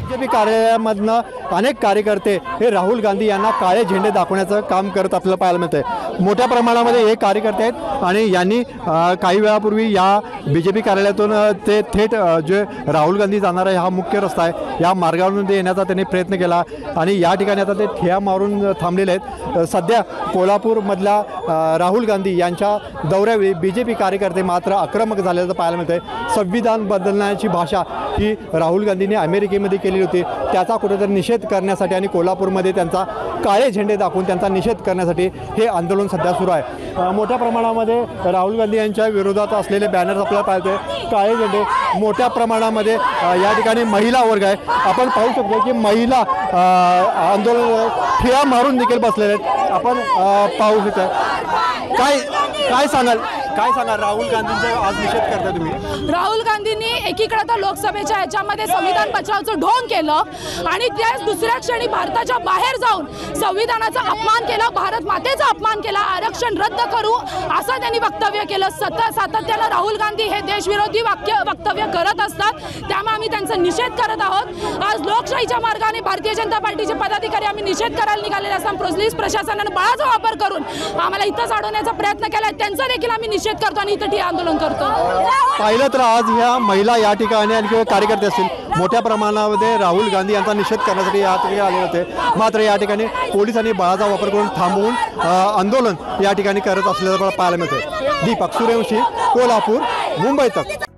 BJP कार्यालयामधनं अनेक कार्यकर्ते हे राहुल गांधी यांना काळे झेंडे दाखवण्याचं काम करत आपल्याला पाहायला मिळतंय। मोठ्या प्रमाणामध्ये हे कार्यकर्ते आहेत आणि यांनी काही वेळापूर्वी या बीजेपी कार्यालयातून ते थेट जे राहुल गांधी जाणारा हा मुख्य रस्ता आहे या मार्गावरून ते येण्याचा त्यांनी प्रयत्न केला आणि या ठिकाणी आता ते ठिय्या मारून थांबलेले आहेत। सध्या कोल्हापूरमधल्या राहुल गांधी यांच्या दौऱ्यावेळी बीजेपी कार्यकर्ते मात्र आक्रमक झाल्याचं पाहायला मिळतंय। संविधान बदलण्याची भाषा ही राहुल गांधींनी अमेरिकेमध्ये केलेली होती, त्याचा कुठेतरी निषेध करण्यासाठी आणि कोल्हापूरमध्ये त्यांचा काळे झेंडे दाखवून त्यांचा निषेध करण्यासाठी हे आंदोलन सध्या सुरू आहे। मोठ्या प्रमाणामध्ये राहुल गांधी यांच्या विरोधात असलेले बॅनर्स आपल्याला पाहतोय, काळे झेंडे मोठ्या प्रमाणामध्ये या ठिकाणी महिला वर्ग आहे। आपण पाहू शकतो की महिला आंदोलन ठिय्या मारून देखील बसलेले आहेत। आपण पाहू शकता काय सांगाल राहुल गांधींचा आज निषेध करता तुम्ही? राहुल गांधींनी एकीकडे तर लोकसभेच्या ह्याच्यामध्ये संविधान बचावचं ढोंग केलं आणि त्याच दुसऱ्या क्षणी भारताच्या बाहेर जाऊन संविधानाचा अपमान केला, भारत मातेचा अपमान केला, आरक्षण रद्द करू असं त्यांनी वक्तव्य केलं। सातत्यानं राहुल गांधी हे देशविरोधी वक्तव्य करत असतात, त्यामुळे आम्ही त्यांचा निषेध करत आहोत। आज लोकशाहीच्या मार्गाने भारतीय जनता पार्टीचे पदाधिकारी आम्ही निषेध करायला निघालेले असताना पोलीस प्रशासनाने बळाचा वापर करून आम्हाला इथंच अडवण्याचा प्रयत्न केला, त्यांचा देखील आम्ही निषेध करतो आणि इथं ठिय्या आंदोलन करतो। पाहिलं तर आज ह्या महिला या ठिकाणी आणि कार्यकर्ते असतील मोठ्या प्रमाणामध्ये राहुल गांधी यांचा निषेध करण्यासाठी या ठिकाणी आले होते, मात्र या ठिकाणी पोलिसांनी बळाचा वापर करून थांबवून आंदोलन या ठिकाणी करत असल्याचं पाहायला मिळते। दीपक सूर्यवंशी, कोल्हापूर, मुंबई तक।